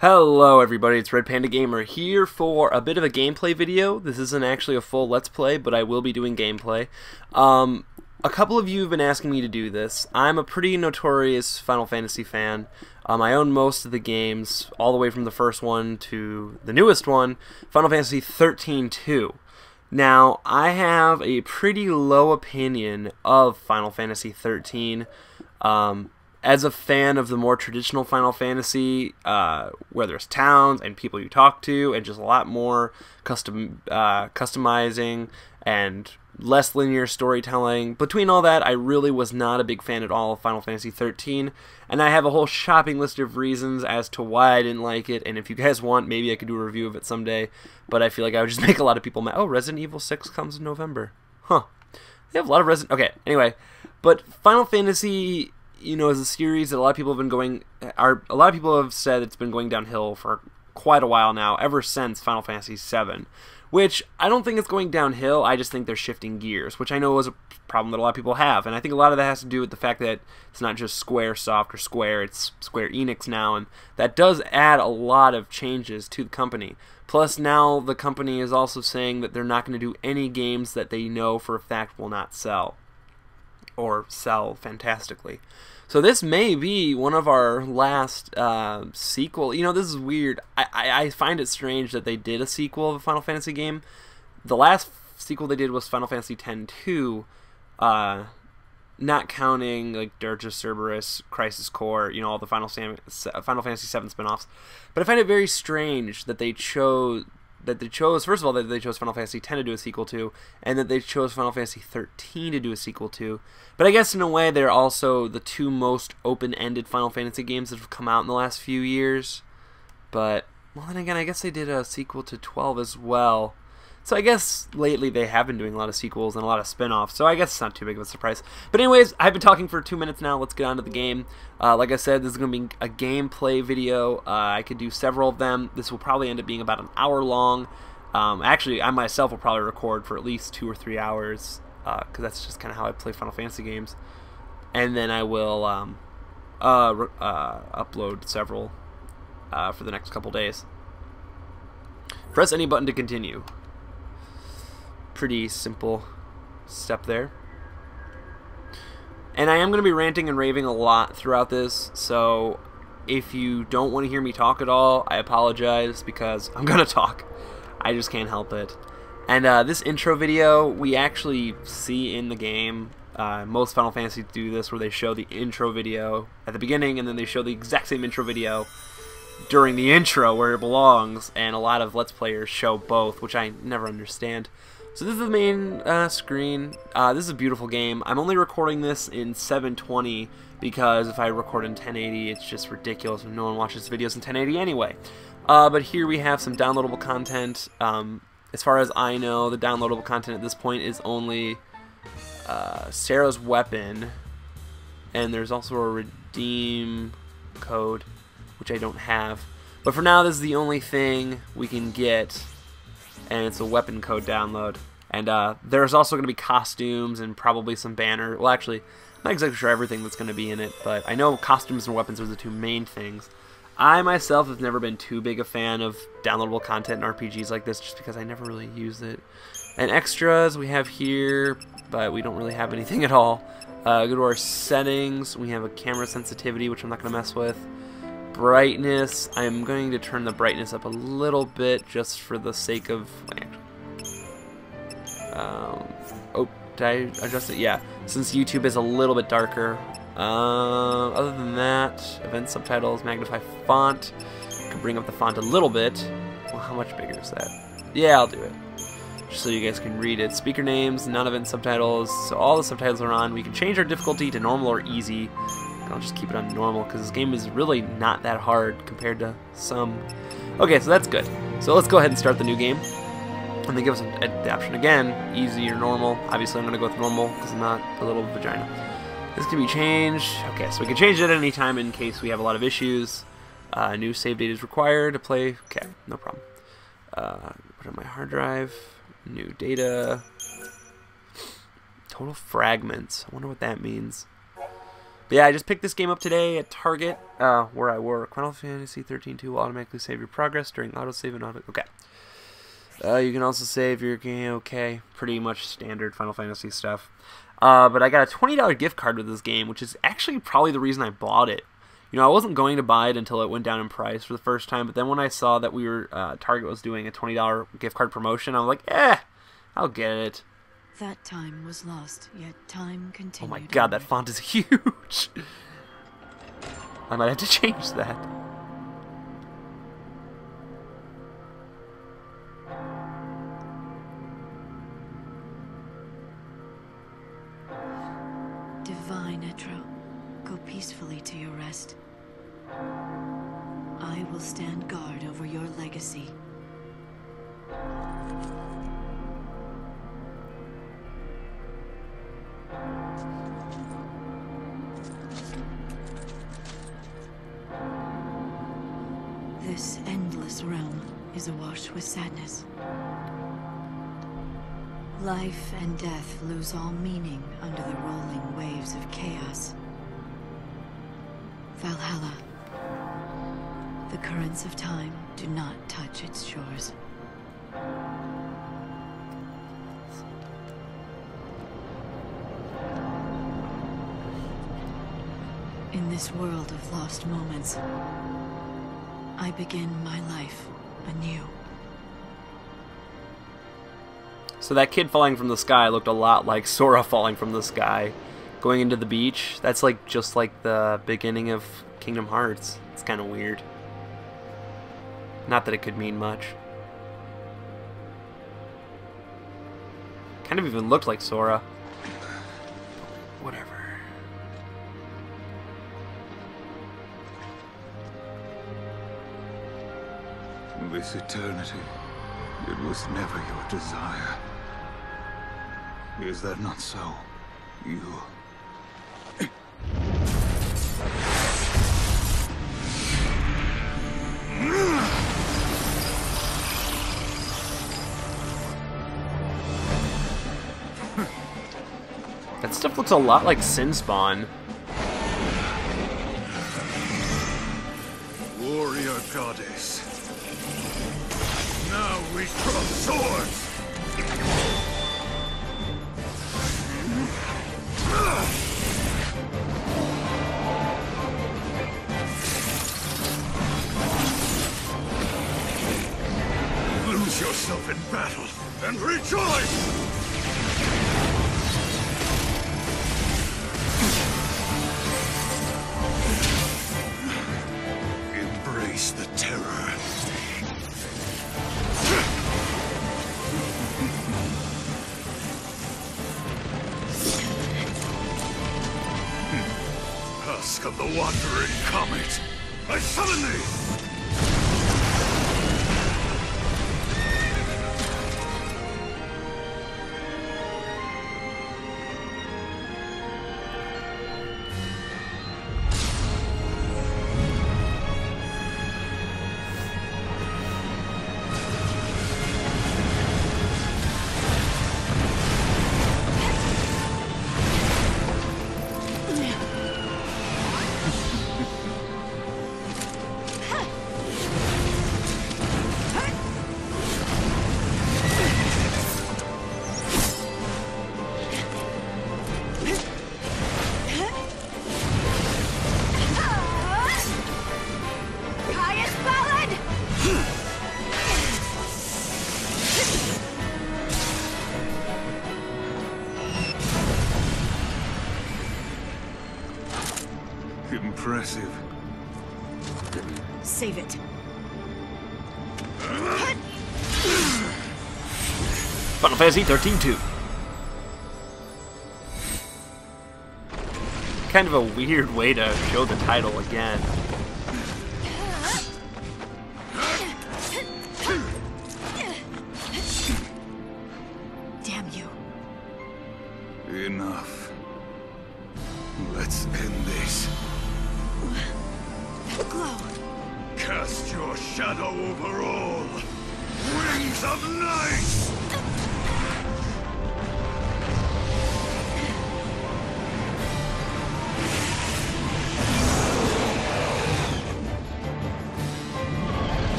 Hello everybody, it's Red Panda Gamer here for a bit of a gameplay video. This isn't actually a full Let's Play, but I will be doing gameplay. A couple of you have been asking me to do this. I'm a pretty notorious Final Fantasy fan. I own most of the games, all the way from the first one to the newest one, Final Fantasy XIII-2. Now, I have a pretty low opinion of Final Fantasy XIII. As a fan of the more traditional Final Fantasy, where there's towns and people you talk to, and just a lot more customizing and less linear storytelling, between all that, I really was not a big fan at all of Final Fantasy XIII, and I have a whole shopping list of reasons as to why I didn't like it, and if you guys want, maybe I could do a review of it someday, but I feel like I would just make a lot of people mad. Oh, Resident Evil 6 comes in November. Huh. They have a lot of Resident... Okay, anyway, but Final Fantasy... You know, as a series that a lot of people have been going, a lot of people have said it's been going downhill for quite a while now, ever since Final Fantasy VII, which I don't think it's going downhill. I just think they're shifting gears, which I know is a problem that a lot of people have, and I think a lot of that has to do with the fact that it's not just Squaresoft or Square, it's Square Enix now, and that does add a lot of changes to the company. Plus, now the company is also saying that they're not going to do any games that they know for a fact will not sell, or sell fantastically. So this may be one of our last sequel. You know, this is weird. I find it strange that they did a sequel of a Final Fantasy game. The last sequel they did was Final Fantasy X-2, not counting like Dirge of Cerberus, Crisis Core, you know, all the Final Fantasy VII spin-offs. But I find it very strange that they chose... first of all, that they chose Final Fantasy X to do a sequel to, and that they chose Final Fantasy XIII to do a sequel to. But I guess in a way, they're also the two most open-ended Final Fantasy games that have come out in the last few years. But, well, then again, I guess they did a sequel to 12 as well. So I guess lately they have been doing a lot of sequels and a lot of spin-offs, so I guess it's not too big of a surprise. But anyways, I've been talking for 2 minutes now. Let's get on to the game. Like I said, this is going to be a gameplay video. I could do several of them. This will probably end up being about an hour long. Actually, I myself will probably record for at least 2 or 3 hours, because that's just kind of how I play Final Fantasy games. And then I will upload several for the next couple days. Press any button to continue. Pretty simple step there. And I am going to be ranting and raving a lot throughout this, so if you don't want to hear me talk at all, I apologize, because I'm going to talk. I just can't help it. And this intro video, we actually see in the game. Most Final Fantasy do this, where they show the intro video at the beginning, and then they show the exact same intro video during the intro where it belongs, and a lot of Let's Players show both, which I never understand. So this is the main screen. This is a beautiful game. I'm only recording this in 720 because if I record in 1080, it's just ridiculous and no one watches videos in 1080 anyway. But here we have some downloadable content. As far as I know, the downloadable content at this point is only Sarah's weapon, and there's also a redeem code, which I don't have. But for now, this is the only thing we can get, and it's a weapon code download. And there's also going to be costumes and probably some banner. Well, actually, I'm not exactly sure everything that's going to be in it, but I know costumes and weapons are the two main things. I myself have never been too big a fan of downloadable content in RPGs like this, just because I never really use it. And extras we have here, but we don't really have anything at all. Go to our settings. We have a camera sensitivity, which I'm not going to mess with. Brightness, I'm going to turn the brightness up a little bit just for the sake of... oh, did I adjust it? Yeah, since YouTube is a little bit darker. Other than that, event subtitles, magnify font. I can bring up the font a little bit. Well, how much bigger is that? Yeah, I'll do it, just so you guys can read it. Speaker names, non-event subtitles, so all the subtitles are on. We can change our difficulty to normal or easy. I'll just keep it on normal, because this game is really not that hard compared to some. Okay, so that's good. So let's go ahead and start the new game. And they give us the option again, easy or normal. Obviously I'm going to go with normal, because I'm not a little vagina. This can be changed. Okay, so we can change it at any time in case we have a lot of issues. New save date is required to play. Okay, no problem. Put on my hard drive. New data. Total fragments. I wonder what that means. But yeah, I just picked this game up today at Target, where I work. Final Fantasy XIII-2 will automatically save your progress during autosave and auto... Okay. You can also save your game. Okay. Pretty much standard Final Fantasy stuff. But I got a $20 gift card with this game, which is actually probably the reason I bought it. You know, I wasn't going to buy it until it went down in price for the first time, but then when I saw that Target was doing a $20 gift card promotion, I was like, I'll get it. That time was lost, yet time continued. Oh my god, that font is huge! I might have to change that. Divine Etro, go peacefully to your rest. I will stand guard over your legacy. This endless realm is awash with sadness. Life and death lose all meaning under the rolling waves of chaos. Valhalla. The currents of time do not touch its shores. In this world of lost moments, I begin my life anew. So that kid falling from the sky looked a lot like Sora falling from the sky, going into the beach. That's like just like the beginning of Kingdom Hearts. It's kind of weird. Not that it could mean much. Kind of even looked like Sora. Whatever. This eternity, it was never your desire. Is that not so? You... That stuff looks a lot like Sin Spawn. Warrior goddess. Now we cross swords! Lose yourself in battle and rejoice! Embrace the terror. Husk of the wandering comet, I summon thee! Impressive. Save it. Final Fantasy XIII-2. Kind of a weird way to show the title again. Damn you. Enough. Let's end this. Glow. Cast your shadow over all. Wings of night!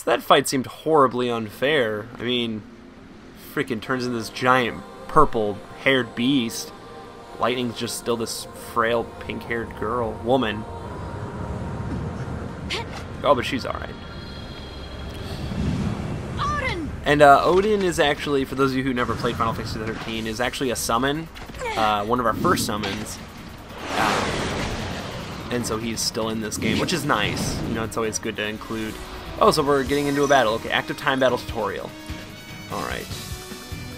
So that fight seemed horribly unfair. I mean, freaking turns into this giant purple-haired beast. Lightning's just still this frail pink-haired woman. Oh, but she's alright. And Odin is actually, for those of you who never played Final Fantasy XIII, is actually a summon, one of our first summons. And so he's still in this game, which is nice. You know, it's always good to include. Oh, so we're getting into a battle. Okay, active time battle tutorial. Alright.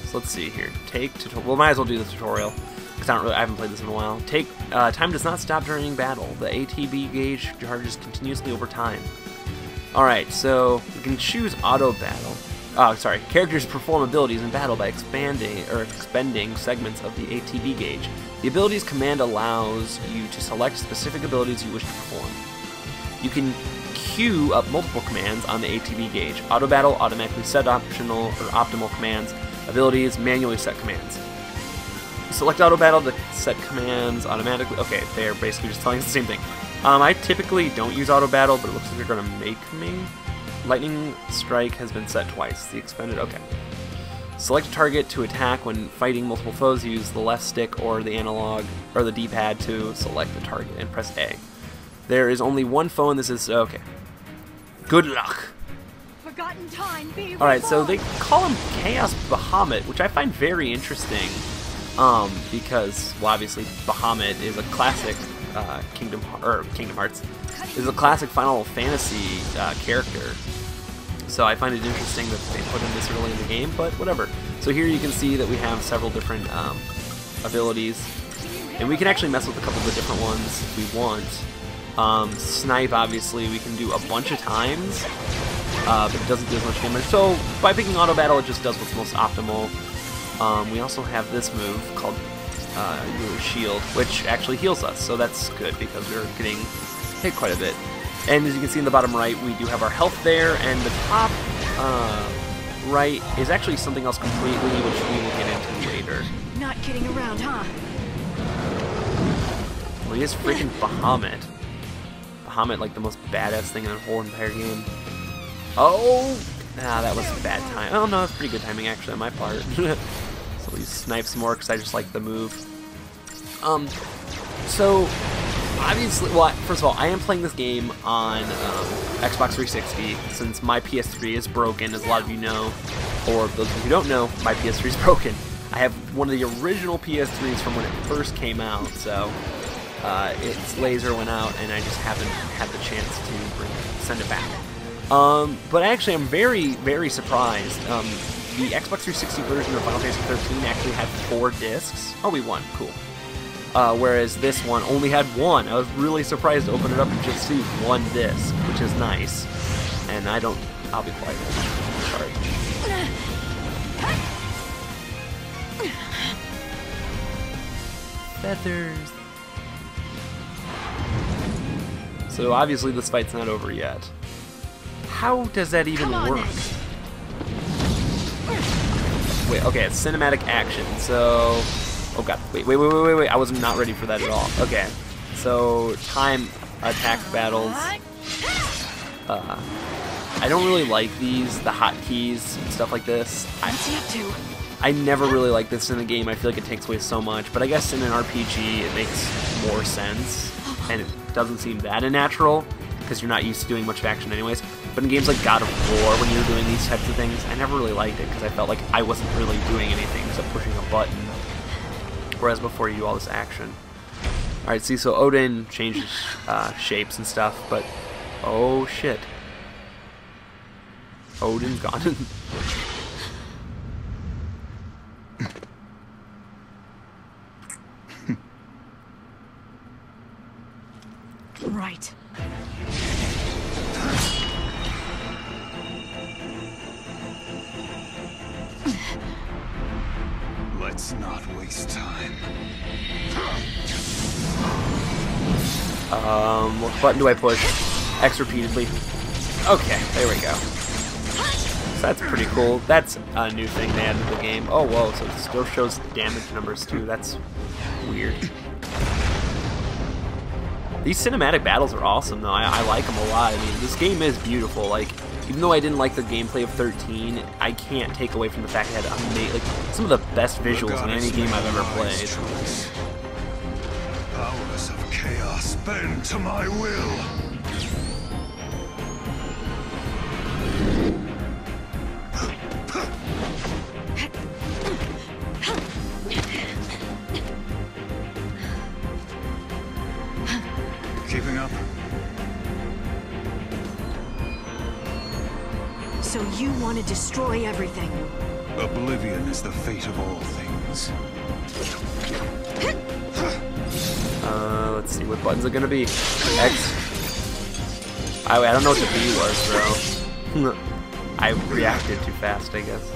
So let's see here. Take tutorial. Well, might as well do the tutorial, because I haven't played this in a while. Time does not stop during battle. The ATB gauge charges continuously over time. Alright, so we can choose auto battle. Oh, sorry. Characters perform abilities in battle by expending segments of the ATB gauge. The abilities command allows you to select specific abilities you wish to perform. You can queue up multiple commands on the ATB gauge. Auto battle automatically set optional or optimal commands. Abilities manually set commands. Select auto battle to set commands automatically. Okay, they're basically just telling us the same thing. I typically don't use auto battle, but it looks like they're gonna make me. Lightning strike has been set twice. The expended. Okay. Select a target to attack when fighting multiple foes. Use the left stick or the analog or the D-pad to select the target and press A. There is only one foe, and this is okay. Good luck. Forgotten time, be All right, so they call him Chaos Bahamut, which I find very interesting, because well, obviously Bahamut is a classic Kingdom Hearts is a classic Final Fantasy character. So I find it interesting that they put him this early in the game, but whatever. So here you can see that we have several different abilities, and we can actually mess with a couple of the different ones if we want. Snipe, obviously, we can do a bunch of times, but it doesn't do as much damage. So by picking auto battle, it just does what's most optimal. We also have this move called Shield, which actually heals us, so that's good because we're getting hit quite a bit. And as you can see in the bottom right, we do have our health there, and the top right is actually something else completely, which we will get into later. Not kidding around, huh? Well, he is freaking Bahamut. Bahamut, like the most badass thing in the whole entire game. Oh! Ah, that was bad time. Oh no, that's pretty good timing actually on my part. So we snipe some more because I just like the move. So obviously, well, first of all, I am playing this game on Xbox 360 since my PS3 is broken, as a lot of you know, or those of you who don't know, my PS3 is broken. I have one of the original PS3s from when it first came out, so its laser went out, and I just haven't had the chance to send it back. But actually, I'm very, very surprised. The Xbox 360 version of Final Fantasy XIII actually had 4 discs. Oh, we won. Cool. Whereas this one only had 1. I was really surprised to open it up and just see 1 disc, which is nice. And I'll be quiet. Sorry. Feathers. So obviously this fight's not over yet. How does that even work? Wait, okay, it's cinematic action, so... Oh god, wait, I was not ready for that at all. Okay, so time attack battles. I don't really like these, the hotkeys and stuff like this. I never really like this in a game. I feel like it takes away so much, but I guess in an RPG it makes more sense, and it doesn't seem that unnatural, because you're not used to doing much of action anyways. But in games like God of War, when you're doing these types of things, I never really liked it, because I felt like I wasn't really doing anything except pushing a button. Whereas before you do all this action. Alright, see, so Odin changes shapes and stuff, but... Oh, shit. Odin's gone. Right. Let's not waste time. What button do I push? X repeatedly. Okay, there we go. So that's pretty cool. That's a new thing they added to the game. Oh, whoa, so it still shows damage numbers too. That's weird. These cinematic battles are awesome though. I like them a lot. I mean, this game is beautiful. Like, even though I didn't like the gameplay of 13, I can't take away from the fact it had like some of the best visuals in any game I've ever played. Powers of chaos bend to my will. Keeping up? So you want to destroy everything? Oblivion is the fate of all things. Let's see, what buttons are gonna be? X. I don't know what the B was, bro. I reacted too fast, I guess.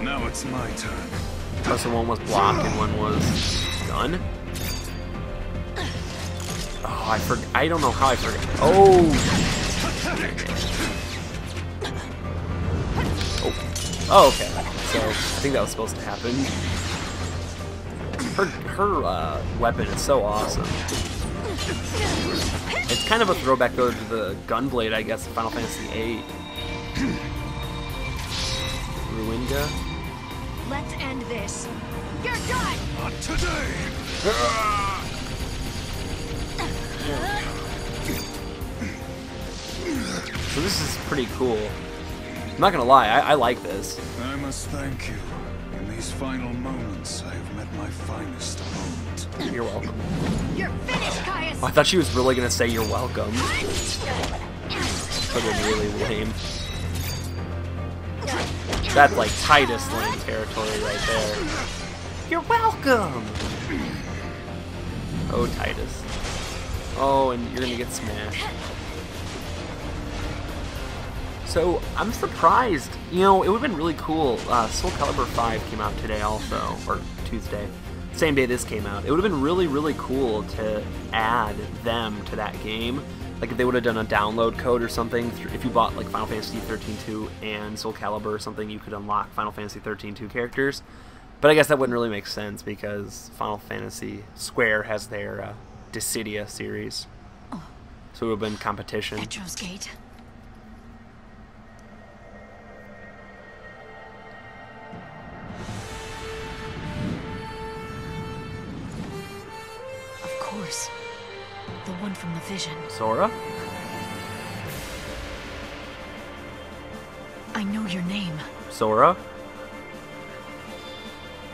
Now it's my turn. Oh, so one was block and one was gun? Oh, I forgot. I don't know how I forgot. Oh! Oh, okay. So, I think that was supposed to happen. Her weapon is so awesome. It's kind of a throwback, though, to the Gunblade, I guess, in Final Fantasy VIII. Ruinga? Let's end this. You're done! Not today! So this is pretty cool. I'm not gonna lie, I like this. I must thank you. In these final moments, I have met my finest moment. You're welcome. You're finished, Caius! Oh, I thought she was really gonna say you're welcome. That would have been really lame. That's like Titus lane territory right there. You're welcome! Oh, Titus. Oh, and you're gonna get smashed. So, I'm surprised. You know, it would have been really cool. Soul Calibur 5 came out today also, or Tuesday. Same day this came out. It would have been really, really cool to add them to that game. Like if they would have done a download code or something. If you bought like Final Fantasy XIII-2 and Soul Calibur or something, you could unlock Final Fantasy XIII-2 characters. But I guess that wouldn't really make sense because Final Fantasy Square has their Dissidia series. So it would have been competition. Petro's Gate. Of course. The one from the vision. Sora? I know your name. Sora?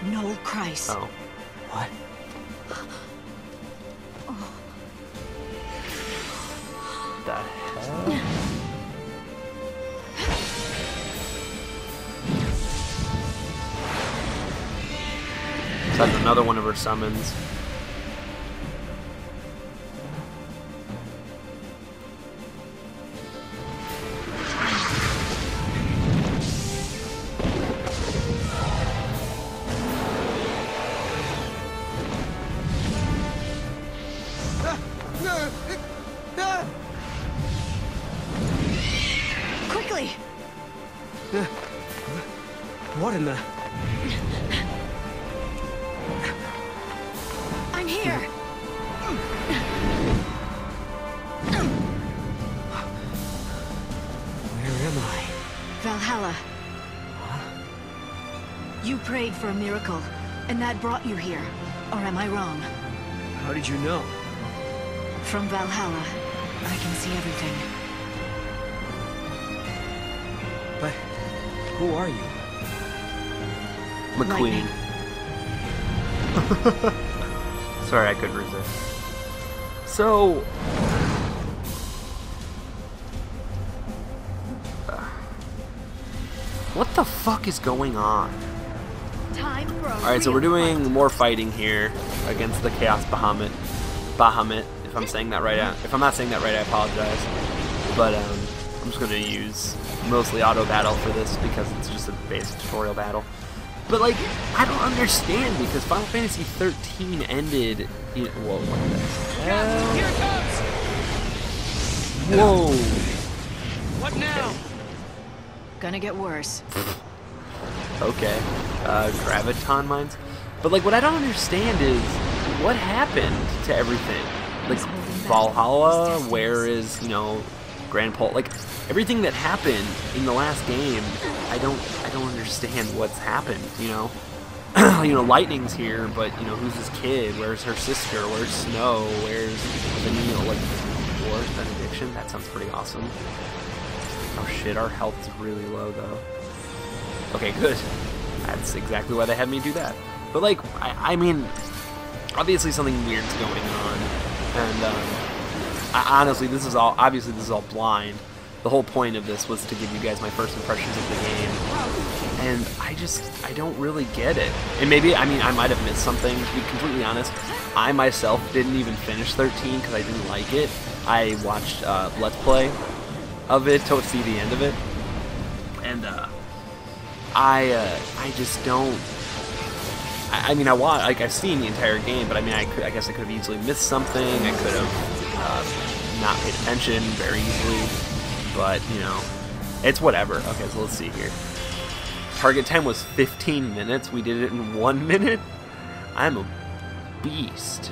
Noel Christ. Oh. What? The hell? That's another one of her summons. Quickly! What in the... I'm here! Where am I? Valhalla. You prayed for a miracle, and that brought you here. Or am I wrong? How did you know? From Valhalla, I can see everything. But who are you? McQueen. Sorry, I couldn't resist. So... what the fuck is going on? Time for a Alright, so we're doing more fighting here against the Chaos Bahamut. Bahamut, if I'm saying that right. If I'm not saying that right, I apologize. But I'm just gonna use mostly auto battle for this because it's just a basic tutorial battle. But like, I don't understand because Final Fantasy XIII ended. Whoa! What the hell? Here it comes! Whoa! What now? Gonna get worse. Okay. Graviton mines. But like, what I don't understand is what happened to everything. Like, He's holding Valhalla? Where is, you know, Grand Pole? Like, everything that happened in the last game, I don't understand what's happened, you know? You know, Lightning's here, but, you know, who's this kid? Where's her sister? Where's Snow? Where's the, you know, like, Wars Benediction? That sounds pretty awesome. Oh shit, our health is really low, though. Okay, good. That's exactly why they had me do that. But, like, I mean, obviously something weird's going on. And, honestly, this is all, obviously this is all blind. The whole point of this was to give you guys my first impressions of the game. And I don't really get it. And maybe, I mean, I might have missed something, to be completely honest. I myself didn't even finish 13 because I didn't like it. I watched Let's Play of it to see the end of it. And, I just don't... I mean, like, I've seen the entire game, but I mean, I guess I could have easily missed something. I could have not paid attention very easily. But, you know, it's whatever. Okay, so let's see here. Target time was 15 minutes. We did it in 1 minute. I'm a beast.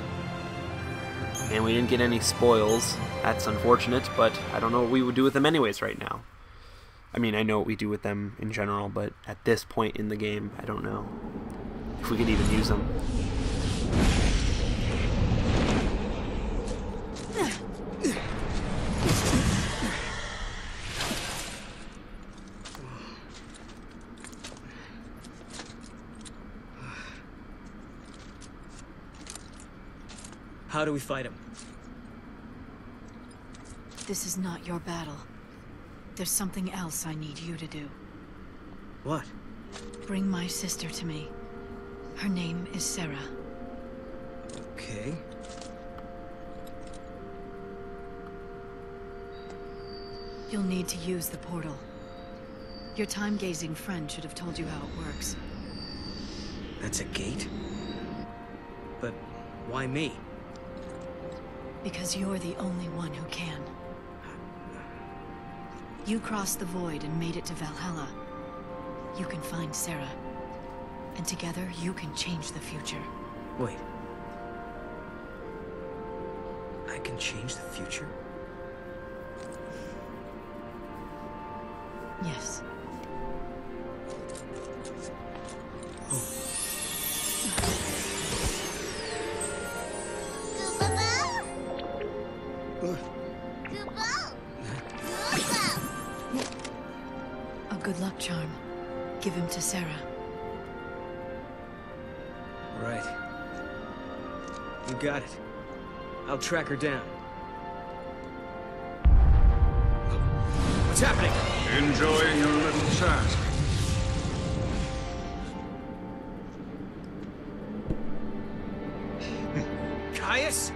And we didn't get any spoils. That's unfortunate, but I don't know what we would do with them anyways right now. I mean, I know what we do with them in general, but at this point in the game, I don't know if we could even use them. How do we fight him? This is not your battle. There's something else I need you to do. What? Bring my sister to me. Her name is Sarah. Okay. You'll need to use the portal. Your time-gazing friend should have told you how it works. That's a gate? But why me? Because you're the only one who can. You crossed the void and made it to Valhalla. You can find Sarah. And together, you can change the future. Wait. I can change the future? Yes. A good luck charm. Give him to Sarah. Right. You got it. I'll track her down. What's happening? Enjoying your little task. Caius?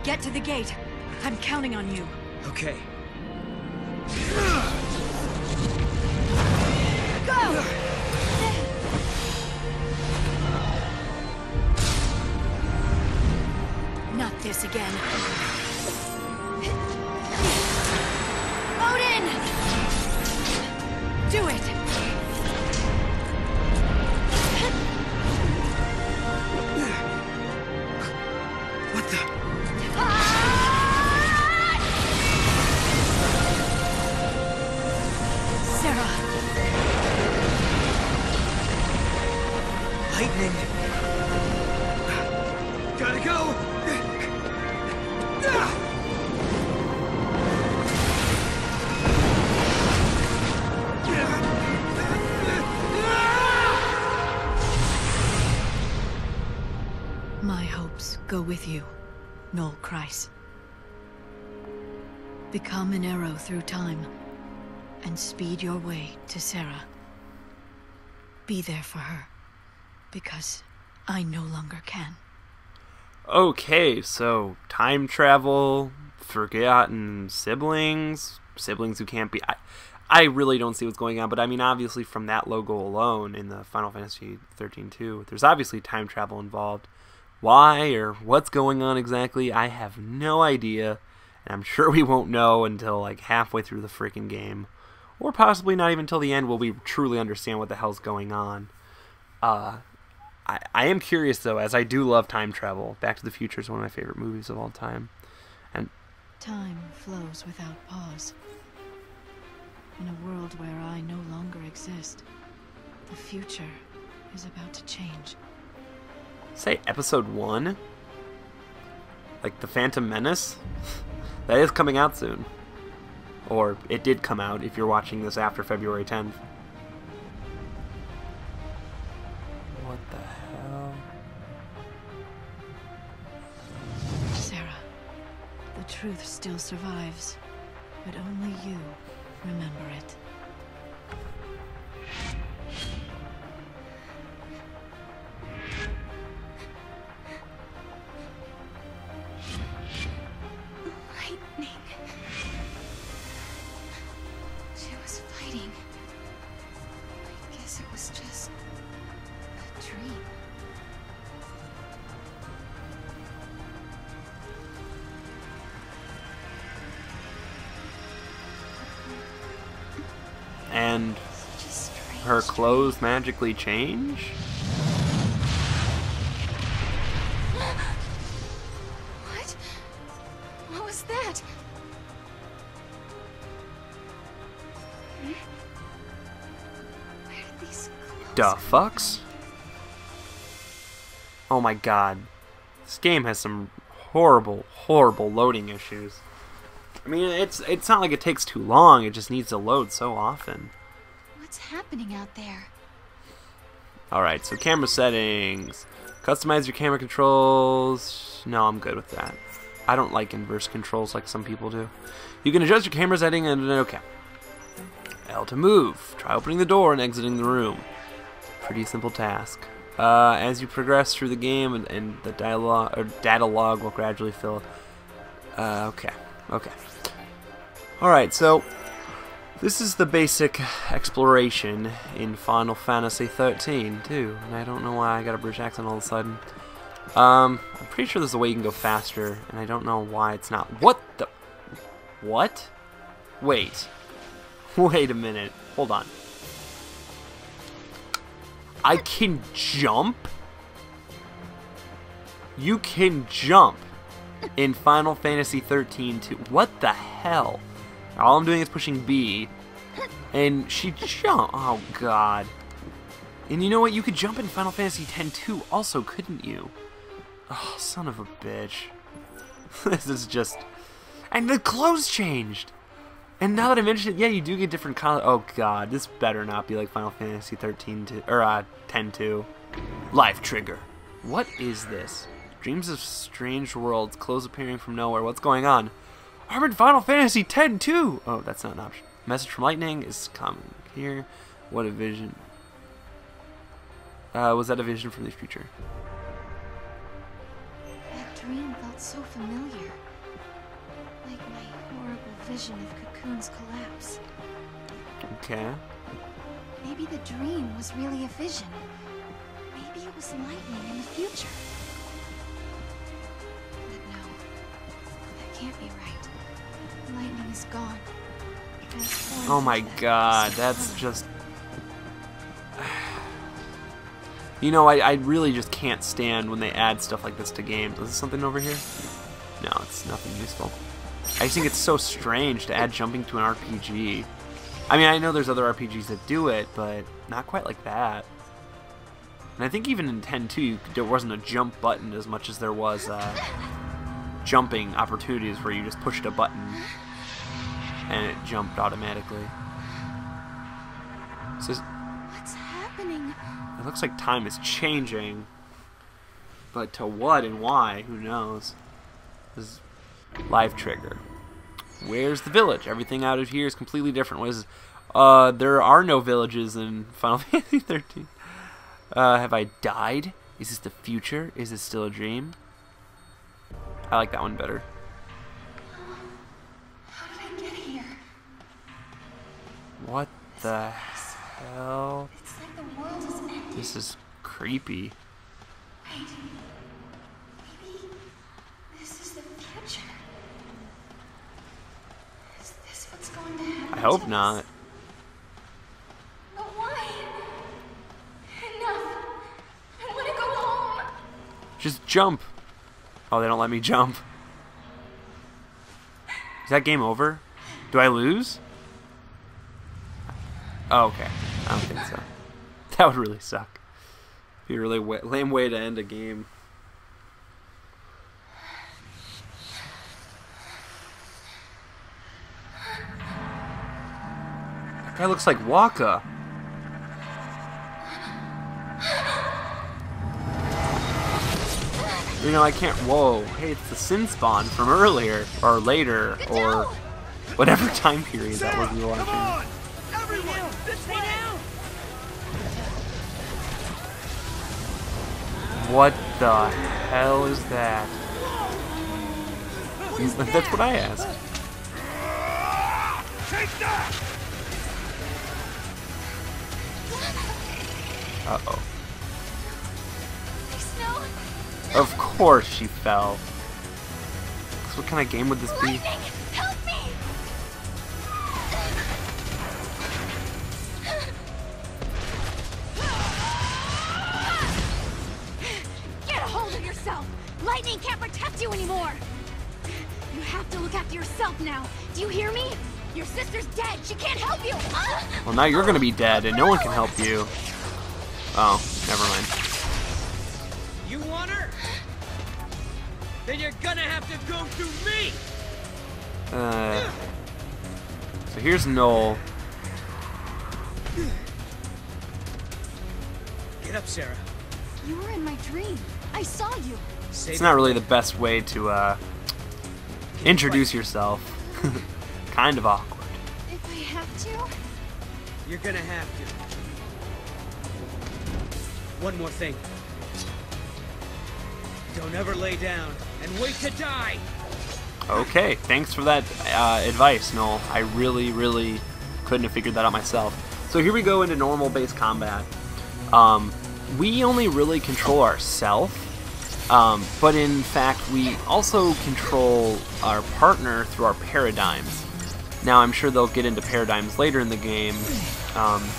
Get to the gate. I'm counting on you. Okay. Go! Not this again. Odin! Do it! What the? Sarah! Lightning! Gotta go! My hopes go with you, Noel Kreis. Become an arrow through time, and speed your way to Sarah. Be there for her, because I no longer can. Okay, so time travel, forgotten siblings who can't be... I really don't see what's going on, but I mean, obviously from that logo alone in the Final Fantasy XIII-2, there's obviously time travel involved. Why or what's going on exactly, I have no idea, and I'm sure we won't know until like halfway through the freaking game, or possibly not even till the end will we truly understand what the hell's going on. I am curious, though, as I do love time travel. Back to the Future is one of my favorite movies of all time. And Time flows without pause. In a world where I no longer exist, the future is about to change. say Episode 1? Like The Phantom Menace? That is coming out soon. Or it did come out if you're watching this after February 10th. What the hell? Sarah, the truth still survives, but only you remember it. Lightning. She was fighting. I guess it was just a dream. And Such a strange her dream. clothes magically change? What? What was that? Where did these clothes Da come from? fucks? Oh my god. This game has some horrible, horrible loading issues. I mean, it's not like it takes too long, it just needs to load so often. What's happening out there? Alright, so camera settings. Customize your camera controls. No, I'm good with that. I don't like inverse controls like some people do. You can adjust your camera setting and okay. L to move. Try opening the door and exiting the room. Pretty simple task. As you progress through the game and the dialogue or data log will gradually fill. Okay. Alright, so this is the basic exploration in Final Fantasy XIII, too. And I don't know why I got a British accent all of a sudden. I'm pretty sure there's a way you can go faster, and I don't know why it's not. What the? What? Wait. Wait a minute. Hold on. I can jump? You can jump in Final Fantasy XIII too. What the hell? All I'm doing is pushing B, and she jumped. Oh god. And you know what? You could jump in Final Fantasy X too, also, couldn't you? Oh, son of a bitch. This is just. And the clothes changed. And now that I mentioned it, yeah, you do get different colors. Oh god, this better not be like Final Fantasy 13 2 or X-2. Life trigger. What is this? Dreams of strange worlds, clothes appearing from nowhere. What's going on? I'm in Final Fantasy X-2. Oh, that's not an option. Message from Lightning is coming here. What a vision. Was that a vision from the future? That dream felt so familiar. Like my horrible vision of Cocoon's collapse. Okay. Maybe the dream was really a vision. Maybe it was lightning in the future. But no, that can't be right. Lightning is gone. Transformed Oh my into that god, crystal that's color. just... You know, I really just can't stand when they add stuff like this to games. Is there something over here? No, it's nothing useful. I just think it's so strange to add jumping to an RPG. I mean, I know there's other RPGs that do it, but not quite like that. And I think even in X-2, there wasn't a jump button as much as there was jumping opportunities where you just pushed a button and it jumped automatically. So What's happening? it looks like time is changing, but to what and why, who knows? This is live trigger. Where's the village? Everything out of here is completely different. What is this? There are no villages in Final Fantasy 13. Have I died? Is this the future? Is this still a dream? I like that one better. How did I get here? What the hell? It's like the world is ending. This is creepy. Wait. Maybe this is the future. Is this what's going to happen? I hope to us? not. But why? Enough. Just jump. Oh, they don't let me jump. Is that game over? Do I lose? Oh, okay. I don't think so. That would really suck. Be a really lame way to end a game. That guy looks like Waka. You know, I can't. Whoa. Hey, it's the Sin Spawn from earlier, or later, or whatever time period that was we were watching. Everyone, this way now. What the hell is that? That's what I asked. Take that! Uh-oh. Snow. Of course she fell. 'Cause what kind of game would this be? Lightning, help me! Get a hold of yourself! Lightning can't protect you anymore! You have to look after yourself now. Do you hear me? Your sister's dead. She can't help you. Well, now you're gonna be dead, and no one can help you. Oh, never mind. You want her? Then you're gonna have to go through me. So here's Noel. Get up, Sarah. You were in my dream. I saw you. It's not really the best way to introduce yourself. Kind of awkward. If I have to. You're gonna have to. One more thing. Don't ever lay down and wait to die. Okay, thanks for that advice, Noel. I really, really couldn't have figured that out myself. So here we go into normal base combat. We only really control ourselves, but in fact we also control our partner through our paradigms. Now I'm sure they'll get into paradigms later in the game.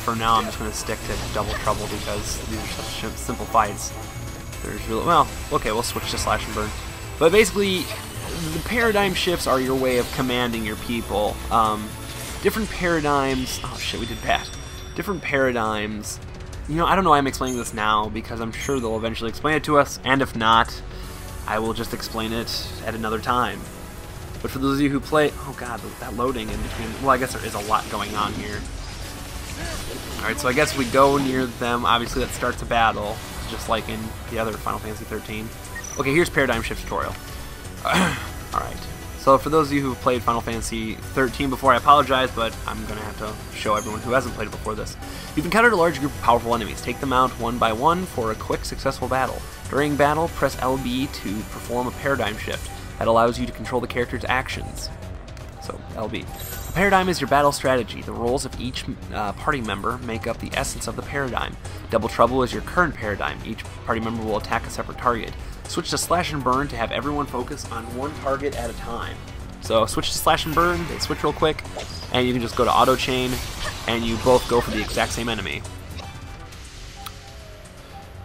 For now I'm just going to stick to Double Trouble because these are such simple fights. There's really, well, okay, we'll switch to Slash and Burn. But basically, the paradigm shifts are your way of commanding your people. Different paradigms, oh shit, we did bad. Different paradigms, you know, I don't know why I'm explaining this now, because I'm sure they'll eventually explain it to us, and if not, I will just explain it at another time. But for those of you who play, oh god, that loading in between, well, I guess there is a lot going on here. Alright, so I guess we go near them, obviously that starts a battle, just like in the other Final Fantasy XIII. Okay, here's Paradigm Shift tutorial. Alright, so for those of you who have played Final Fantasy XIII before, I apologize, but I'm going to have to show everyone who hasn't played it before this. You've encountered a large group of powerful enemies. Take them out one by one for a quick, successful battle. During battle, press LB to perform a Paradigm Shift. That allows you to control the character's actions. So, LB. A paradigm is your battle strategy. The roles of each party member make up the essence of the paradigm. Double Trouble is your current paradigm. Each party member will attack a separate target. Switch to Slash and Burn to have everyone focus on one target at a time. So switch to Slash and Burn, they switch real quick, and you can just go to Auto Chain, and you both go for the exact same enemy.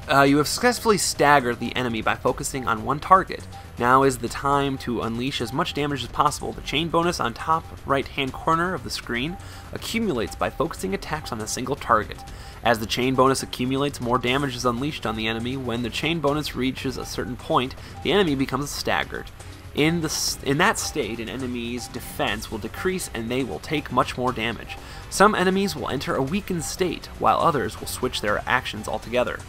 You have successfully staggered the enemy by focusing on one target. Now is the time to unleash as much damage as possible. The chain bonus on top right-hand corner of the screen accumulates by focusing attacks on a single target. As the chain bonus accumulates, more damage is unleashed on the enemy. When the chain bonus reaches a certain point, the enemy becomes staggered. In that state, an enemy's defense will decrease and they will take much more damage. Some enemies will enter a weakened state, while others will switch their actions altogether.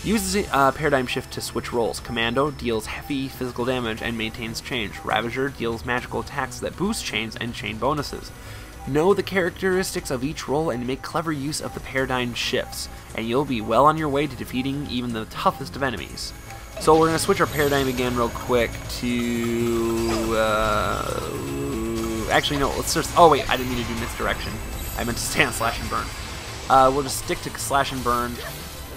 Use the Paradigm Shift to switch roles. Commando deals heavy physical damage and maintains change. Ravager deals magical attacks that boost chains and chain bonuses. Know the characteristics of each role and make clever use of the Paradigm Shifts, and you'll be well on your way to defeating even the toughest of enemies. So we're going to switch our paradigm again real quick to... actually, no, let's just... Oh, wait, I didn't mean to do misdirection. I meant to stay on Slash and Burn. We'll just stick to Slash and Burn.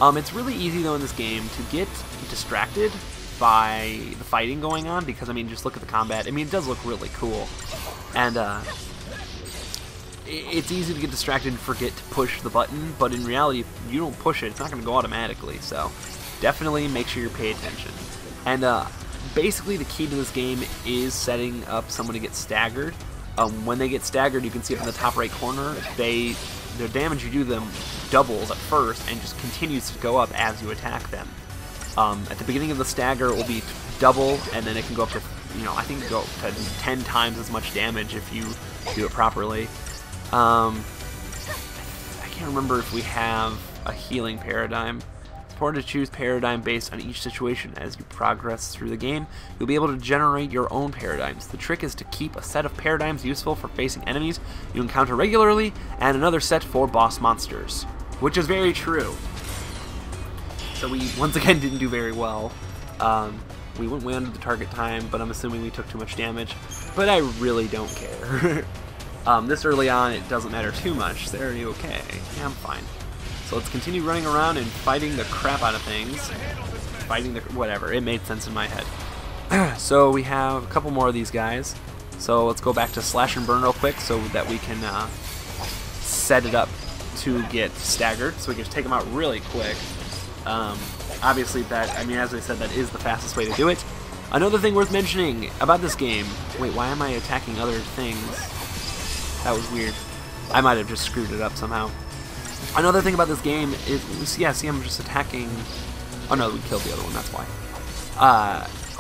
It's really easy, though, in this game to get distracted by the fighting going on, because, I mean, just look at the combat. I mean, it does look really cool. And, it's easy to get distracted and forget to push the button, but in reality, if you don't push it, it's not going to go automatically, so definitely make sure you pay attention. And basically the key to this game is setting up someone to get staggered. When they get staggered, you can see up in the top right corner, their damage you do them doubles at first and just continues to go up as you attack them. At the beginning of the stagger, it will be double, and then it can go up to, I think go up to 10 times as much damage if you do it properly. I can't remember if we have a healing paradigm. It's important to choose paradigm based on each situation. As you progress through the game, you'll be able to generate your own paradigms. The trick is to keep a set of paradigms useful for facing enemies you encounter regularly, and another set for boss monsters. Which is very true. So we, once again, didn't do very well. We went way under the target time, but I'm assuming we took too much damage. But I really don't care. This early on, it doesn't matter too much. Are you okay? Yeah, I'm fine. So let's continue running around and fighting the crap out of things. Fighting the... whatever. It made sense in my head. So we have a couple more of these guys. So let's go back to slash and burn real quick so that we can set it up to get staggered. So we can just take them out really quick. Obviously that, as I said, that is the fastest way to do it. Another thing worth mentioning about this game... wait, why am I attacking other things? That was weird. I might have just screwed it up somehow. Another thing about this game is, yeah, see, I'm just attacking... oh no, we killed the other one, that's why.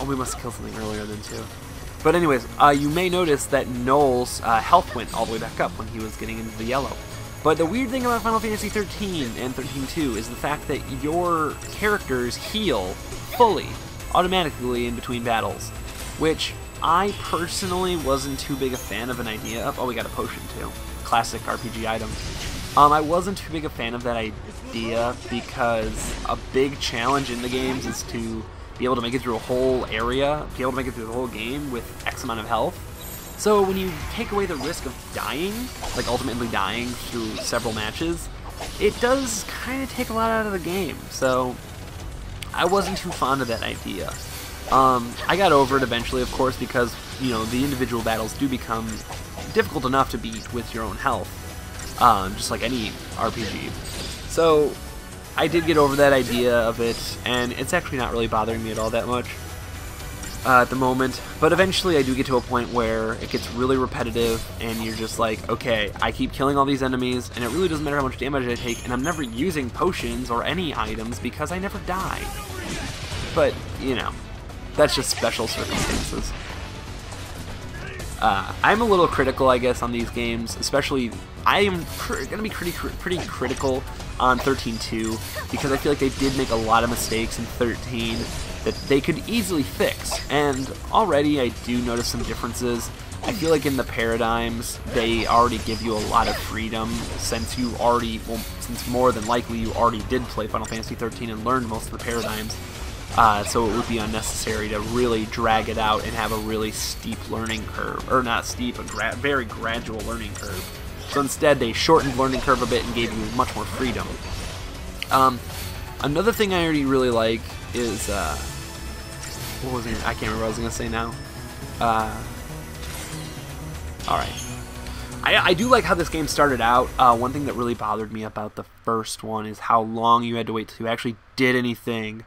Oh, we must have killed something earlier then too. But anyways, you may notice that Noel's health went all the way back up when he was getting into the yellow. But the weird thing about Final Fantasy XIII and XIII-2 is the fact that your characters heal fully, automatically in between battles, which I personally wasn't too big a fan of an idea of. Oh, we got a potion too. Classic RPG item. I wasn't too big a fan of that idea because a big challenge in the games is to be able to make it through a whole area, be able to make it through the whole game with X amount of health. So when you take away the risk of dying, like ultimately dying through several matches, it does kind of take a lot out of the game. So I wasn't too fond of that idea. I got over it eventually, of course, because, the individual battles do become difficult enough to beat with your own health, just like any RPG. So I did get over that idea of it, and it's actually not really bothering me at all that much at the moment. But eventually I do get to a point where it gets really repetitive, and you're just like, okay, I keep killing all these enemies, and it really doesn't matter how much damage I take, and I'm never using potions or any items because I never die. But, that's just special circumstances. I'm a little critical, I guess, on these games, especially I am going to be pretty critical on XIII-2 because I feel like they did make a lot of mistakes in 13 that they could easily fix, and already I do notice some differences. I feel like in the paradigms, they already give you a lot of freedom since since more than likely you already did play Final Fantasy XIII and learned most of the paradigms. So it would be unnecessary to really drag it out and have a really steep learning curve. Or not steep, a very gradual learning curve. So instead, they shortened the learning curve a bit and gave you much more freedom. Another thing I already really like is... what was it? I can't remember what I was going to say now. Alright. I do like how this game started out. One thing that really bothered me about the first one is how long you had to wait till you actually did anything.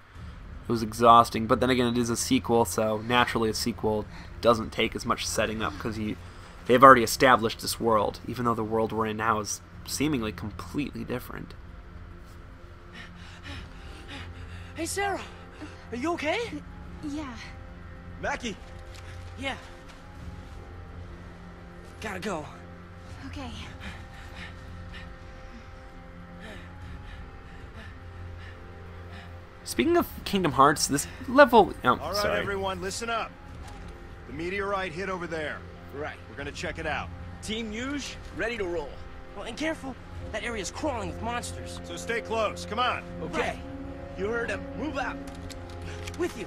It was exhausting, but then again, it is a sequel, so naturally a sequel doesn't take as much setting up because they've already established this world, even though the world we're in now is seemingly completely different. Hey, Sarah, are you okay? Yeah. Mackie. Yeah. Gotta go. Okay. Speaking of Kingdom Hearts, this level... Oh, All right, sorry. everyone, listen up. The meteorite hit over there. Right. We're gonna check it out. Team Yuge, ready to roll. Well, and careful. That area's crawling with monsters. So stay close. Come on. Okay. Right. You heard him. Move out. With you.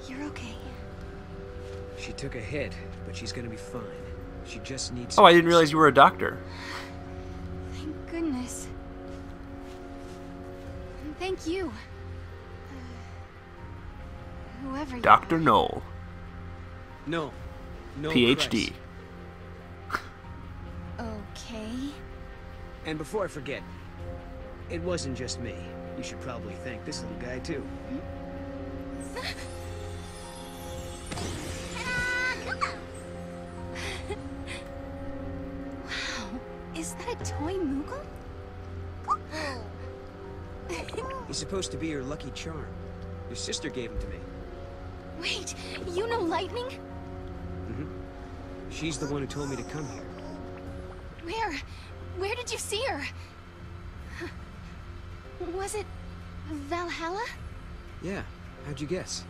You're okay. She took a hit, but she's gonna be fine. She just needs... Oh, I didn't realize you were a doctor. Thank goodness. And thank you. Whoever you Dr. are. Noel. No. No PhD. Christ. Okay. And before I forget, it wasn't just me. You should probably thank this little guy, too. Wow, is that a toy Moogle? He's supposed to be your lucky charm. Your sister gave him to me. Wait, you know Lightning? Mm-hmm. She's the one who told me to come here. Where? Where did you see her? Was it Valhalla? Yeah, how'd you guess?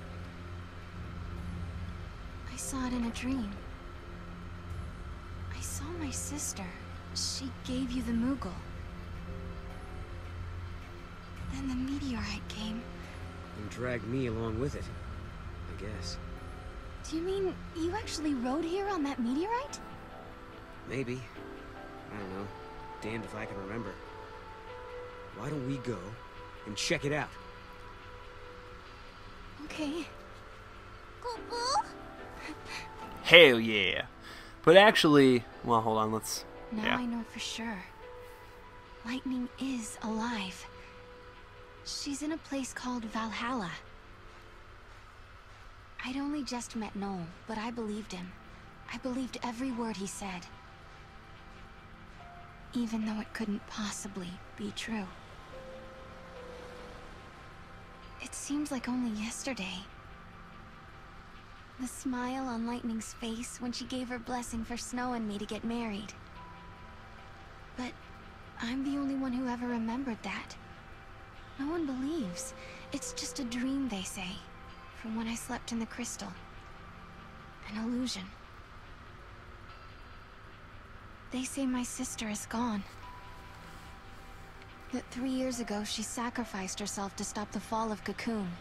I saw it in a dream. I saw my sister. She gave you the Moogle. Then the meteorite came. And dragged me along with it, I guess. Do you mean you actually rode here on that meteorite? Maybe. I don't know. Damned if I can remember. Why don't we go and check it out? Okay. Hell yeah. But actually, well, hold on, let's... Now yeah. I know for sure. Lightning is alive. She's in a place called Valhalla. I'd only just met Noel, but I believed him. I believed every word he said. Even though it couldn't possibly be true. It seems like only yesterday. The smile on Lightning's face when she gave her blessing for Snow and me to get married. But I'm the only one who ever remembered that. No one believes. It's just a dream, they say, from when I slept in the crystal. An illusion. They say my sister is gone. That 3 years ago she sacrificed herself to stop the fall of Cocoon.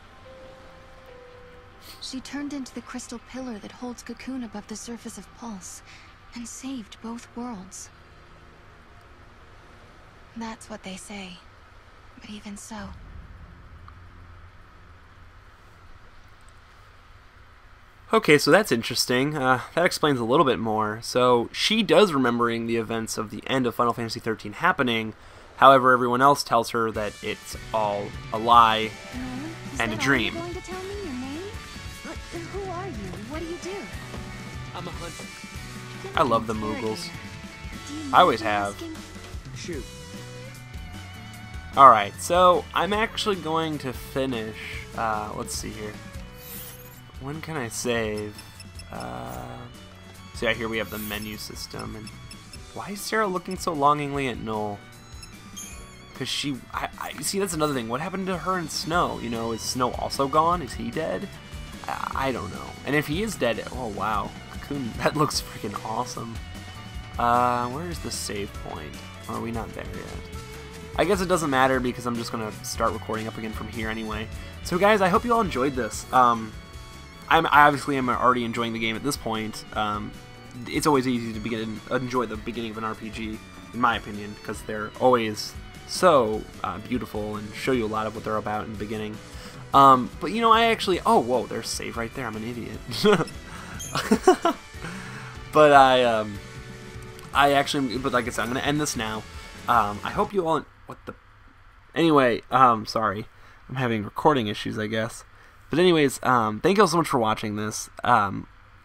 She turned into the crystal pillar that holds Cocoon above the surface of Pulse, and saved both worlds. That's what they say. But even so... Okay, so that's interesting. That explains a little bit more. So she does remembering the events of the end of Final Fantasy XIII happening. However, everyone else tells her that it's all a lie and a dream. Are you going to tell me your name? Who are you? What do you do? I'm a hunter. I love the Moogles. I always have. Shoot. Alright, so I'm actually going to finish, let's see here. When can I save? So yeah, here we have the menu system, and why is Sarah looking so longingly at Noel? Because she, I see, that's another thing. What happened to her and Snow? You know, is Snow also gone? Is he dead? I don't know. And if he is dead, oh wow, Cocoon, that looks freaking awesome. Where is the save point? Or are we not there yet? I guess it doesn't matter because I'm just gonna start recording up again from here anyway. So guys, I hope you all enjoyed this. I obviously am already enjoying the game at this point. It's always easy to enjoy the beginning of an RPG, in my opinion, because they're always so beautiful and show you a lot of what they're about in the beginning. But you know, I actually, oh whoa, there's save right there. I'm an idiot. But but like I said, I'm gonna end this now. I hope you all. What the? Anyway, sorry, I'm having recording issues, I guess. But anyways, thank you all so much for watching this.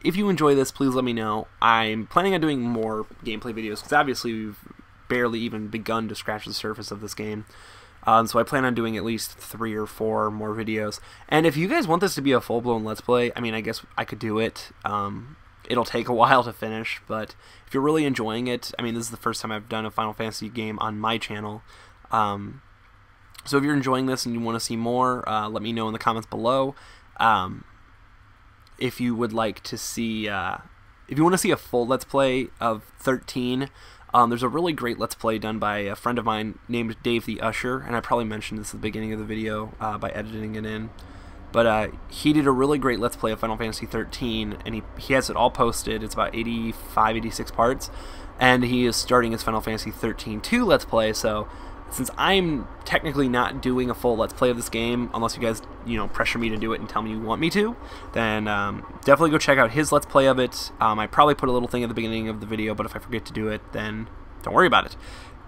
If you enjoy this, please let me know. I'm planning on doing more gameplay videos, because obviously we've barely even begun to scratch the surface of this game. So I plan on doing at least 3 or 4 more videos. And if you guys want this to be a full-blown Let's Play, I mean, I guess I could do it. It'll take a while to finish, but if you're really enjoying it, I mean, this is the first time I've done a Final Fantasy game on my channel. So if you're enjoying this and you want to see more, let me know in the comments below. If you would like to see, if you want to see a full Let's Play of 13, there's a really great Let's Play done by a friend of mine named DaveTheUsher, and I probably mentioned this at the beginning of the video by editing it in. But he did a really great Let's Play of Final Fantasy XIII, and he has it all posted. It's about 85, 86 parts, and he is starting his Final Fantasy XIII-2 Let's Play, so since I'm technically not doing a full Let's Play of this game, unless you guys, you know, pressure me to do it and tell me you want me to, then definitely go check out his Let's Play of it. I probably put a little thing at the beginning of the video, but if I forget to do it, then don't worry about it.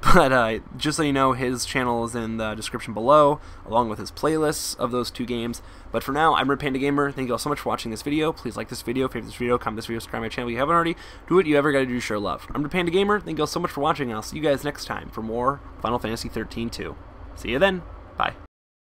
But just so you know, his channel is in the description below, along with his playlists of those 2 games. But for now, I'm RedPandaGamer. Thank you all so much for watching this video. Please like this video, favorite this video, comment this video, subscribe to my channel if you haven't already. Do what you ever gotta do to show love. I'm RedPandaGamer. Thank you all so much for watching, and I'll see you guys next time for more Final Fantasy XIII-2. See you then. Bye.